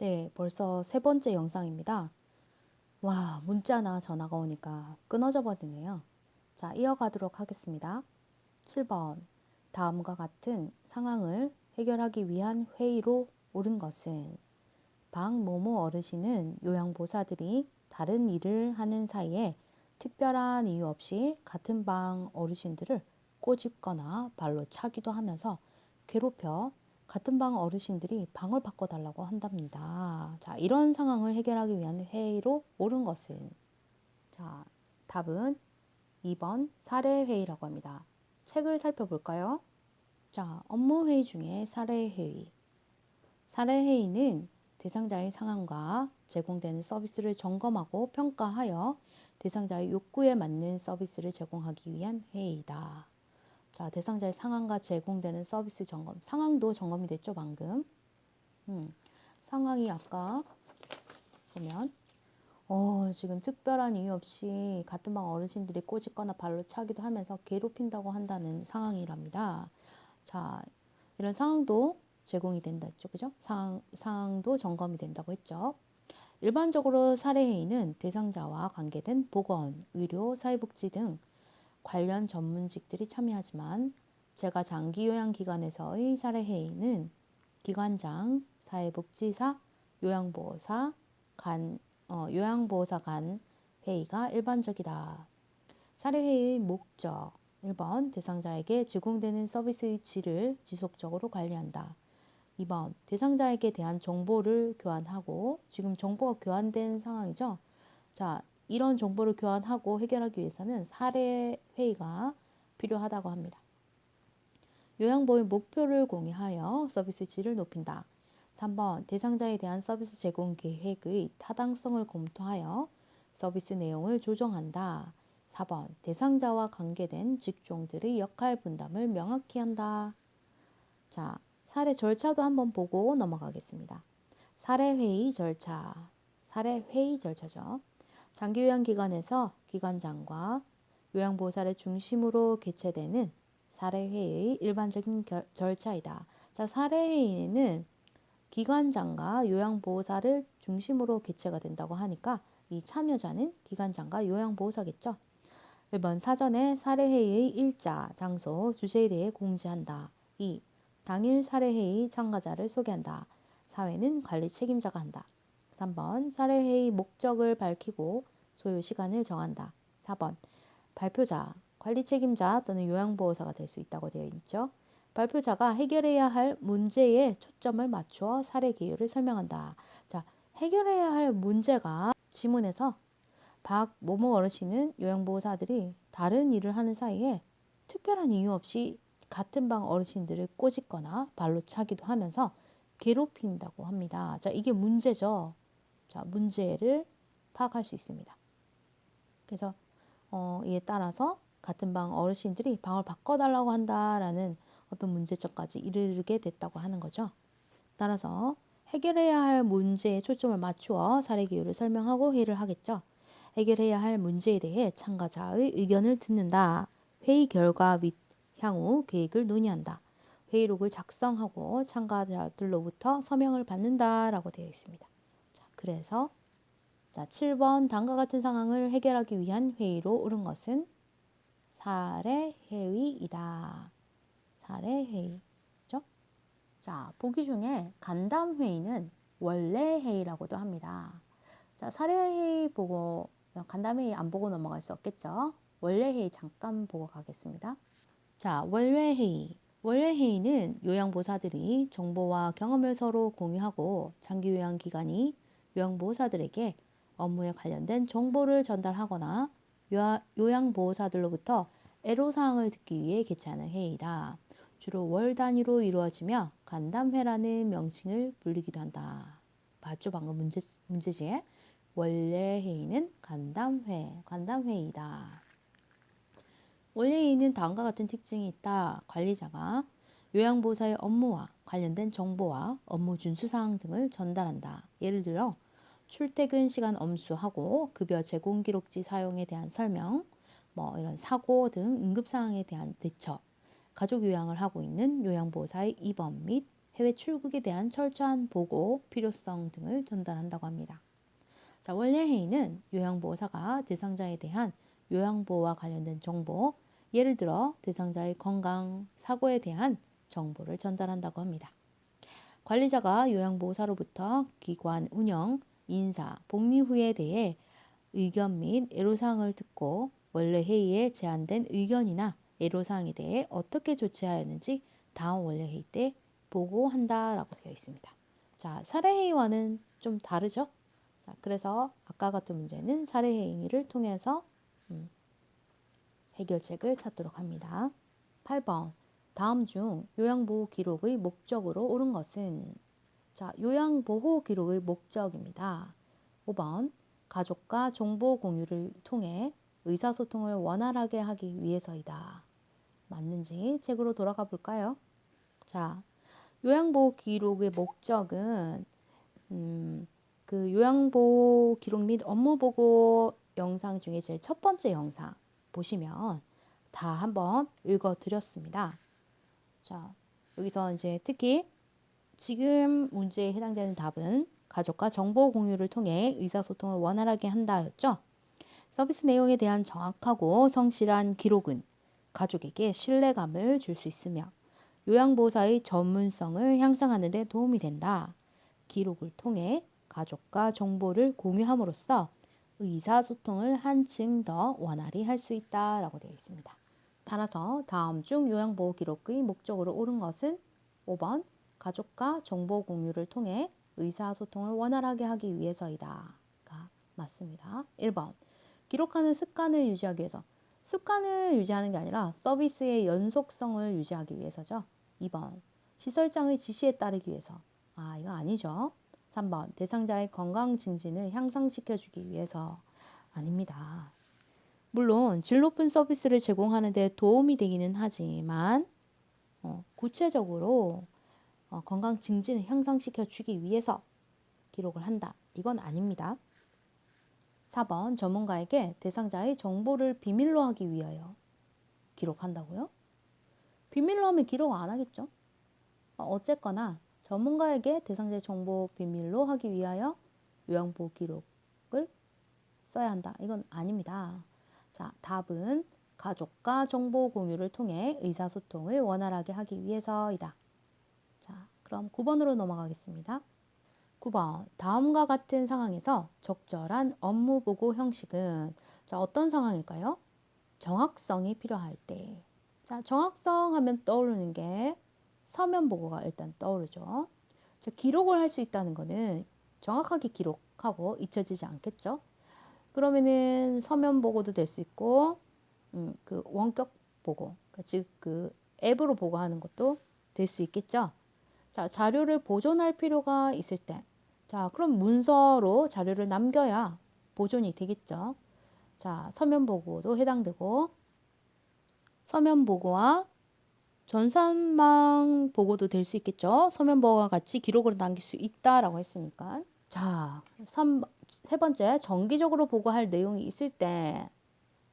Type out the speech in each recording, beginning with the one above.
네, 벌써 세 번째 영상입니다. 와, 문자나 전화가 오니까 끊어져 버리네요. 자, 이어가도록 하겠습니다. 7번. 다음과 같은 상황을 해결하기 위한 회의로 옳은 것은 박모모 어르신은 요양보사들이 다른 일을 하는 사이에 특별한 이유 없이 같은 방 어르신들을 꼬집거나 발로 차기도 하면서 괴롭혀 같은 방 어르신들이 방을 바꿔달라고 한답니다. 자, 이런 상황을 해결하기 위한 회의로 옳은 것은 자, 답은 2번 사례회의라고 합니다. 책을 살펴볼까요? 자, 업무회의 중에 사례회의. 사례회의는 대상자의 상황과 제공되는 서비스를 점검하고 평가하여 대상자의 욕구에 맞는 서비스를 제공하기 위한 회의이다. 자, 대상자의 상황과 제공되는 서비스 점검. 상황도 점검이 됐죠, 방금. 상황이 아까 보면 지금 특별한 이유 없이 같은 방 어르신들이 꼬집거나 발로 차기도 하면서 괴롭힌다고 한다는 상황이랍니다. 자, 이런 상황도 제공이 된다 했죠. 그죠? 상황도 점검이 된다고 했죠. 일반적으로 사례회의는 대상자와 관계된 보건, 의료, 사회복지 등 관련 전문직들이 참여하지만 제가 장기요양기관에서의 사례회의는 기관장, 사회복지사, 요양보호사, 요양보호사 간 회의가 일반적이다. 사례회의의 목적 1번 대상자에게 제공되는 서비스의 질을 지속적으로 관리한다. 2번 대상자에게 대한 정보를 교환하고 지금 정보가 교환된 상황이죠. 자, 이런 정보를 교환하고 해결하기 위해서는 사례회의가 필요하다고 합니다. 요양보호의 목표를 공유하여 서비스 질을 높인다. 3번 대상자에 대한 서비스 제공 계획의 타당성을 검토하여 서비스 내용을 조정한다. 4번 대상자와 관계된 직종들의 역할 분담을 명확히 한다. 자, 사례 절차도 한번 보고 넘어가겠습니다. 사례회의 절차. 사례회의 절차죠. 장기요양기관에서 기관장과 요양보호사를 중심으로 개최되는 사례회의의 일반적인 절차이다. 자, 사례회의는 기관장과 요양보호사를 중심으로 개최가 된다고 하니까 이 참여자는 기관장과 요양보호사겠죠. 1번 사전에 사례회의의 일자, 장소, 주제에 대해 공지한다. 2. 당일 사례회의 참가자를 소개한다. 사회는 관리 책임자가 한다. 3번 사례회의 목적을 밝히고 소요 시간을 정한다. 4번 발표자, 관리 책임자 또는 요양보호사가 될 수 있다고 되어 있죠. 발표자가 해결해야 할 문제에 초점을 맞추어 사례 개요를 설명한다. 자, 해결해야 할 문제가 지문에서 박모모 어르신은 요양보호사들이 다른 일을 하는 사이에 특별한 이유 없이 같은 방 어르신들을 꼬집거나 발로 차기도 하면서 괴롭힌다고 합니다. 자, 이게 문제죠. 자, 문제를 파악할 수 있습니다. 그래서 이에 따라서 같은 방 어르신들이 방을 바꿔달라고 한다라는 어떤 문제점까지 이르게 됐다고 하는 거죠. 따라서 해결해야 할 문제에 초점을 맞추어 사례 기호를 설명하고 회의를 하겠죠. 해결해야 할 문제에 대해 참가자의 의견을 듣는다. 회의 결과 및 향후 계획을 논의한다. 회의록을 작성하고 참가자들로부터 서명을 받는다라고 되어 있습니다. 자, 그래서 7번 다음과 같은 상황을 해결하기 위한 회의로 옳은 것은 사례회의이다. 사례회의죠. 자, 보기 중에 간담회의는 원래회의라고도 합니다. 자, 사례회의 보고 간담회의 안 보고 넘어갈 수 없겠죠. 원래회의 잠깐 보고 가겠습니다. 자, 원래회의. 원래회의는 요양보호사들이 정보와 경험을 서로 공유하고 장기요양기관이 요양보호사들에게 업무에 관련된 정보를 전달하거나 요양보호사들로부터 애로사항을 듣기 위해 개최하는 회의다. 주로 월 단위로 이루어지며 간담회라는 명칭을 불리기도 한다. 봤죠? 방금 문제지에 원래 회의는 간담회이다. 원래 회의는 다음과 같은 특징이 있다. 관리자가 요양보호사의 업무와 관련된 정보와 업무 준수사항 등을 전달한다. 예를 들어 출퇴근 시간 엄수하고 급여 제공 기록지 사용에 대한 설명, 이런 사고 등 응급 상황에 대한 대처, 가족 요양을 하고 있는 요양보호사의 입원 및 해외 출국에 대한 철저한 보고 필요성 등을 전달한다고 합니다. 자, 원래 회의는 요양보호사가 대상자에 대한 요양보호와 관련된 정보, 예를 들어 대상자의 건강, 사고에 대한 정보를 전달한다고 합니다. 관리자가 요양보호사로부터 기관 운영, 인사, 복리 후에 대해 의견 및 애로사항을 듣고 원래 회의에 제안된 의견이나 애로사항에 대해 어떻게 조치하였는지 다음 원래 회의 때 보고한다라고 되어 있습니다. 자, 사례회의와는 좀 다르죠? 자, 그래서 아까 같은 문제는 사례회의를 통해서 해결책을 찾도록 합니다. 8번. 다음 중 요양보호 기록의 목적으로 옳은 것은? 자, 요양보호 기록의 목적입니다. 5번. 가족과 정보 공유를 통해 의사소통을 원활하게 하기 위해서이다. 맞는지 책으로 돌아가 볼까요? 자, 요양보호 기록의 목적은 그 요양보호 기록 및 업무보고 영상 중에 제일 첫 번째 영상 보시면 다 한번 읽어드렸습니다. 자, 여기서 이제 특히 지금 문제에 해당되는 답은 가족과 정보 공유를 통해 의사소통을 원활하게 한다였죠. 서비스 내용에 대한 정확하고 성실한 기록은 가족에게 신뢰감을 줄 수 있으며 요양보호사의 전문성을 향상하는 데 도움이 된다. 기록을 통해 가족과 정보를 공유함으로써 의사소통을 한층 더 원활히 할 수 있다라고 되어 있습니다. 따라서 다음 중 요양보호 기록의 목적으로 옳은 것은 5번 가족과 정보 공유를 통해 의사소통을 원활하게 하기 위해서이다. 가 맞습니다. 1번 기록하는 습관을 유지하기 위해서 습관을 유지하는 게 아니라 서비스의 연속성을 유지하기 위해서죠. 2번 시설장의 지시에 따르기 위해서 이거 아니죠. 3번 대상자의 건강 증진을 향상시켜주기 위해서 아닙니다. 물론 질 높은 서비스를 제공하는 데 도움이 되기는 하지만 구체적으로 건강 증진을 향상시켜 주기 위해서 기록을 한다. 이건 아닙니다. 4번 전문가에게 대상자의 정보를 비밀로 하기 위하여 기록한다고요? 비밀로 하면 기록 안 하겠죠? 어쨌거나 전문가에게 대상자의 정보 비밀로 하기 위하여 요양보호 기록을 써야 한다. 이건 아닙니다. 자, 답은 가족과 정보 공유를 통해 의사소통을 원활하게 하기 위해서이다. 자, 그럼 9번으로 넘어가겠습니다. 9번. 다음과 같은 상황에서 적절한 업무 보고 형식은 자, 어떤 상황일까요? 정확성이 필요할 때. 자, 정확성 하면 떠오르는 게 서면 보고가 일단 떠오르죠. 자, 기록을 할 수 있다는 거는 정확하게 기록하고 잊혀지지 않겠죠? 그러면은 서면 보고도 될 수 있고, 그 원격 보고, 즉 그 앱으로 보고하는 것도 될 수 있겠죠. 자, 자료를 보존할 필요가 있을 때, 자, 그럼 문서로 자료를 남겨야 보존이 되겠죠. 자, 서면 보고도 해당되고, 서면 보고와 전산망 보고도 될 수 있겠죠. 서면 보고와 같이 기록으로 남길 수 있다라고 했으니까. 자, 세 번째, 정기적으로 보고할 내용이 있을 때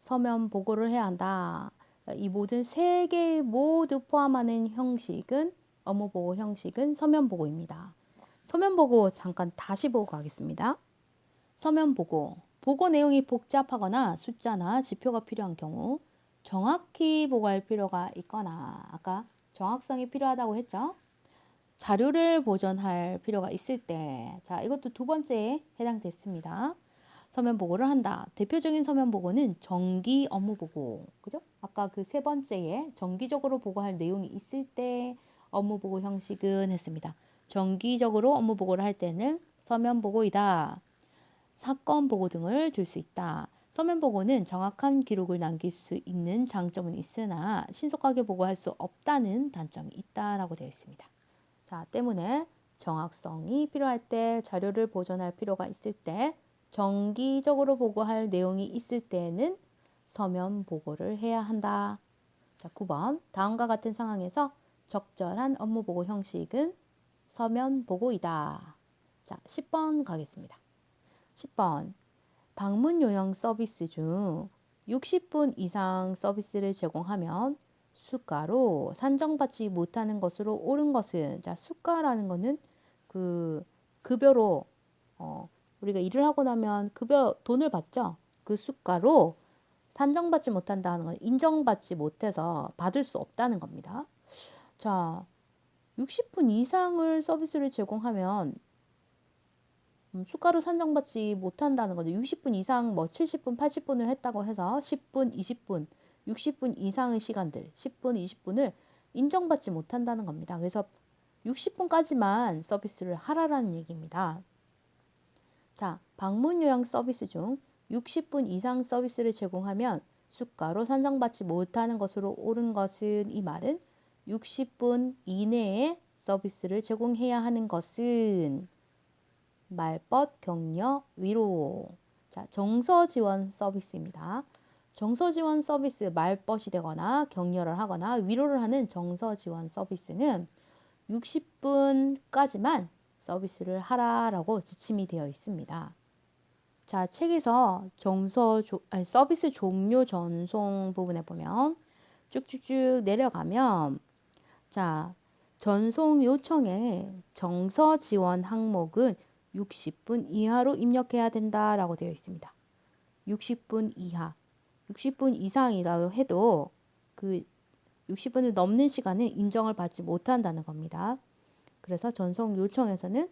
서면 보고를 해야 한다. 이 모든 세 개 모두 포함하는 형식은 업무 보고 형식은 서면 보고입니다. 서면 보고 잠깐 다시 보고 가겠습니다. 서면 보고, 보고 내용이 복잡하거나 숫자나 지표가 필요한 경우 정확히 보고할 필요가 있거나 아까 정확성이 필요하다고 했죠. 자료를 보존할 필요가 있을 때, 자, 이것도 두 번째에 해당됐습니다. 서면 보고를 한다. 대표적인 서면 보고는 정기 업무 보고, 그죠? 아까 그 세 번째에 정기적으로 보고할 내용이 있을 때 업무 보고 형식은 했습니다. 정기적으로 업무 보고를 할 때는 서면 보고이다. 사건 보고 등을 줄 수 있다. 서면 보고는 정확한 기록을 남길 수 있는 장점은 있으나 신속하게 보고할 수 없다는 단점이 있다라고 되어 있습니다. 자, 때문에 정확성이 필요할 때, 자료를 보존할 필요가 있을 때, 정기적으로 보고할 내용이 있을 때는 서면 보고를 해야 한다. 자, 9번. 다음과 같은 상황에서 적절한 업무 보고 형식은 서면 보고이다. 자, 10번 가겠습니다. 10번. 방문 요양 서비스 중 60분 이상 서비스를 제공하면 수가로 산정받지 못하는 것으로 옳은 것은, 자, 수가라는 거는 그 급여로 우리가 일을 하고 나면 급여 돈을 받죠. 그 수가로 산정받지 못한다는 건 인정받지 못해서 받을 수 없다는 겁니다. 자, 60분 이상을 서비스를 제공하면 수가로 산정받지 못한다는 거죠. 60분 이상 뭐 70분, 80분을 했다고 해서 10분, 20분, 60분 이상의 시간들, 10분, 20분을 인정받지 못한다는 겁니다. 그래서 60분까지만 서비스를 하라라는 얘기입니다. 자, 방문 요양 서비스 중 60분 이상 서비스를 제공하면 수가로 산정받지 못하는 것으로 옳은 것은, 이 말은 60분 이내에 서비스를 제공해야 하는 것은 말벗, 격려, 위로. 자, 정서 지원 서비스입니다. 정서 지원 서비스, 말벗이 되거나 격려를 하거나 위로를 하는 정서 지원 서비스는 60분까지만 서비스를 하라라고 지침이 되어 있습니다. 자, 책에서 서비스 종료 전송 부분에 보면 쭉쭉쭉 내려가면, 자, 전송 요청에 정서 지원 항목은 60분 이하로 입력해야 된다라고 되어 있습니다. 60분 이하, 60분 이상이라고 해도 그 60분을 넘는 시간은 인정을 받지 못한다는 겁니다. 그래서 전송 요청에서는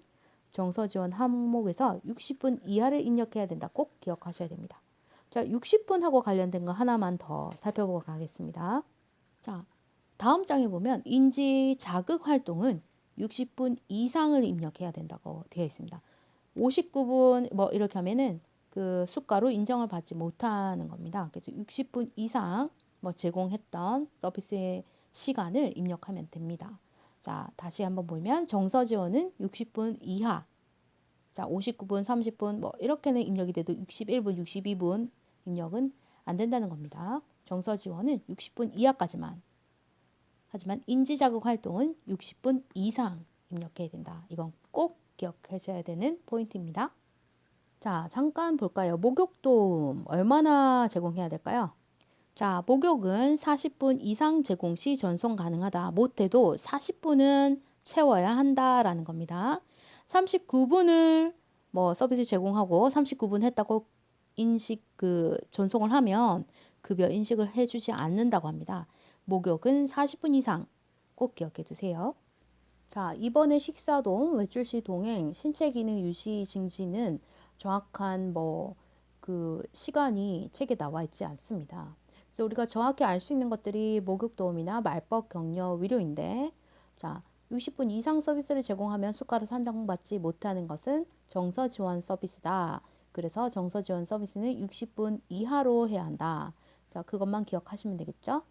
정서 지원 항목에서 60분 이하를 입력해야 된다. 꼭 기억하셔야 됩니다. 자, 60분하고 관련된 거 하나만 더 살펴보고 가겠습니다. 자, 다음 장에 보면 인지 자극 활동은 60분 이상을 입력해야 된다고 되어 있습니다. 59분 뭐 이렇게 하면은 그 수가로 인정을 받지 못하는 겁니다. 그래서 60분 이상 뭐 제공했던 서비스의 시간을 입력하면 됩니다. 자, 다시 한번 보면 정서 지원은 60분 이하. 자, 59분, 30분 뭐 이렇게는 입력이 돼도 61분, 62분 입력은 안 된다는 겁니다. 정서 지원은 60분 이하까지만. 하지만 인지 자극 활동은 60분 이상 입력해야 된다. 이건 꼭 기억하셔야 되는 포인트입니다. 자, 잠깐 볼까요? 목욕 도움 얼마나 제공해야 될까요? 자, 목욕은 40분 이상 제공 시 전송 가능하다. 못해도 40분은 채워야 한다라는 겁니다. 39분을 뭐 서비스 제공하고 39분 했다고 인식 전송을 하면 급여 인식을 해주지 않는다고 합니다. 목욕은 40분 이상 꼭 기억해 두세요. 자, 이번에 식사동, 외출시 동행, 신체 기능 유지 증진은 정확한 시간이 책에 나와 있지 않습니다. 그래서 우리가 정확히 알 수 있는 것들이 목욕 도움이나 말벗, 격려, 위로인데, 자, 60분 이상 서비스를 제공하면 수가로 산정받지 못하는 것은 정서 지원 서비스다. 그래서 정서 지원 서비스는 60분 이하로 해야 한다. 자, 그것만 기억하시면 되겠죠?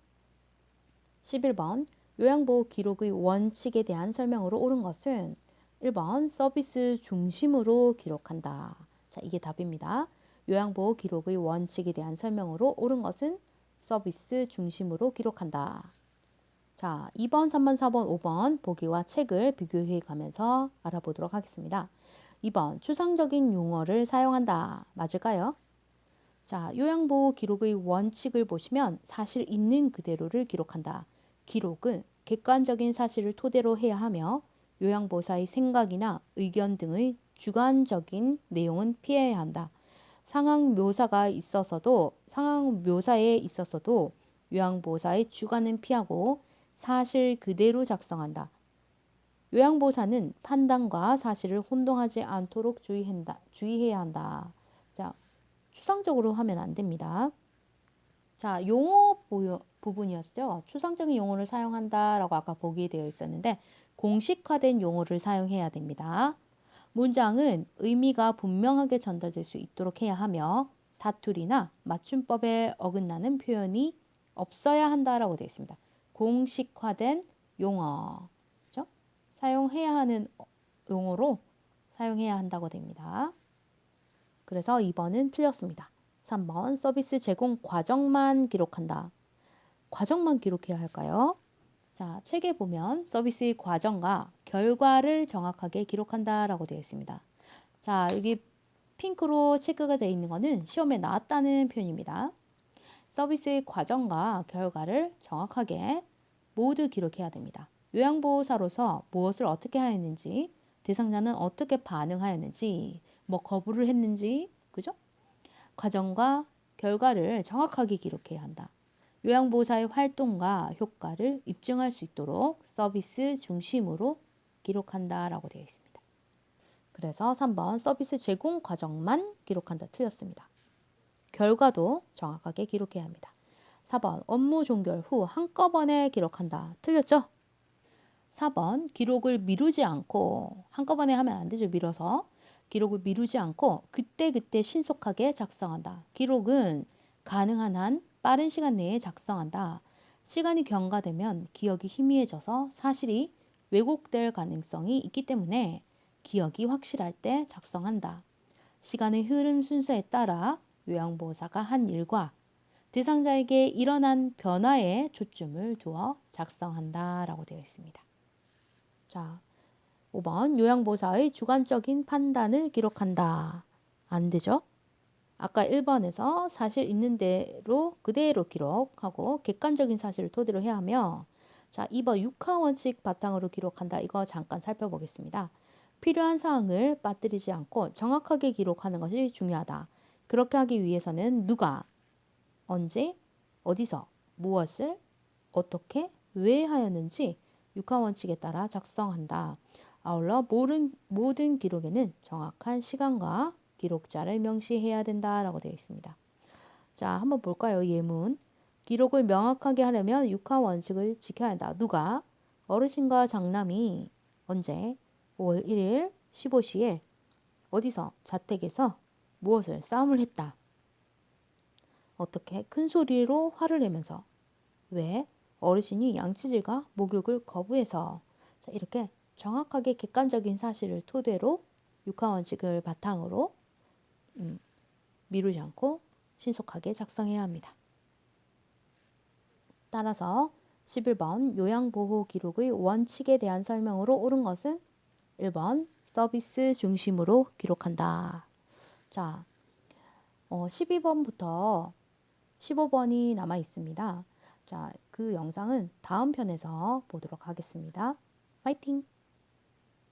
11번 요양보호 기록의 원칙에 대한 설명으로 옳은 것은 1번 서비스 중심으로 기록한다. 자, 이게 답입니다. 요양보호 기록의 원칙에 대한 설명으로 옳은 것은 서비스 중심으로 기록한다. 자, 2번, 3번, 4번, 5번 보기와 책을 비교해 가면서 알아보도록 하겠습니다. 2번 추상적인 용어를 사용한다. 맞을까요? 자, 요양보호 기록의 원칙을 보시면 사실 있는 그대로를 기록한다. 기록은 객관적인 사실을 토대로 해야 하며 요양보호사의 생각이나 의견 등의 주관적인 내용은 피해야 한다. 상황 묘사에 있어서도 요양보호사의 주관은 피하고 사실 그대로 작성한다. 요양보호사는 판단과 사실을 혼동하지 않도록 주의해야 한다. 자, 추상적으로 하면 안 됩니다. 자, 용어 부분이었죠. 추상적인 용어를 사용한다라고 아까 보기에 되어 있었는데 공식화된 용어를 사용해야 됩니다. 문장은 의미가 분명하게 전달될 수 있도록 해야 하며 사투리나 맞춤법에 어긋나는 표현이 없어야 한다라고 되어 있습니다. 공식화된 용어, 그렇죠? 사용해야 하는 용어로 사용해야 한다고 됩니다. 그래서 2번은 틀렸습니다. 3번 서비스 제공 과정만 기록한다. 과정만 기록해야 할까요? 자, 책에 보면 서비스의 과정과 결과를 정확하게 기록한다라고 되어 있습니다. 자, 여기 핑크로 체크가 되어 있는 거는 시험에 나왔다는 표현입니다. 서비스의 과정과 결과를 정확하게 모두 기록해야 됩니다. 요양보호사로서 무엇을 어떻게 하였는지, 대상자는 어떻게 반응하였는지, 뭐 거부를 했는지, 그죠? 과정과 결과를 정확하게 기록해야 한다. 요양보호사의 활동과 효과를 입증할 수 있도록 서비스 중심으로 기록한다라고 되어 있습니다. 그래서 3번 서비스 제공 과정만 기록한다 틀렸습니다. 결과도 정확하게 기록해야 합니다. 4번 업무 종결 후 한꺼번에 기록한다 틀렸죠? 4번 기록을 미루지 않고 한꺼번에 하면 안 되죠. 미뤄서 기록을 미루지 않고 그때그때 신속하게 작성한다. 기록은 가능한 한 빠른 시간 내에 작성한다. 시간이 경과되면 기억이 희미해져서 사실이 왜곡될 가능성이 있기 때문에 기억이 확실할 때 작성한다. 시간의 흐름 순서에 따라 요양보호사가 한 일과 대상자에게 일어난 변화에 초점을 두어 작성한다라고 되어 있습니다. 자, 5번 요양보호사의 주관적인 판단을 기록한다. 안 되죠? 아까 1번에서 사실 있는 대로 그대로 기록하고 객관적인 사실을 토대로 해야 하며 자, 2번 육하 원칙 바탕으로 기록한다. 이거 잠깐 살펴보겠습니다. 필요한 사항을 빠뜨리지 않고 정확하게 기록하는 것이 중요하다. 그렇게 하기 위해서는 누가, 언제, 어디서, 무엇을, 어떻게, 왜 하였는지 육하 원칙에 따라 작성한다. 아울러 모든 기록에는 정확한 시간과 기록자를 명시해야 된다라고 되어 있습니다. 자, 한번 볼까요? 예문. 기록을 명확하게 하려면 육하 원칙을 지켜야 한다. 누가? 어르신과 장남이 언제? 5월 1일 15시에 어디서? 자택에서 무엇을? 싸움을 했다. 어떻게? 큰 소리로 화를 내면서. 왜? 어르신이 양치질과 목욕을 거부해서. 자, 이렇게 정확하게 객관적인 사실을 토대로 육하 원칙을 바탕으로 미루지 않고 신속하게 작성해야 합니다. 따라서 11번 요양보호 기록의 원칙에 대한 설명으로 옳은 것은 1번 서비스 중심으로 기록한다. 자, 12번부터 15번이 남아 있습니다. 자, 그 영상은 다음 편에서 보도록 하겠습니다. 파이팅!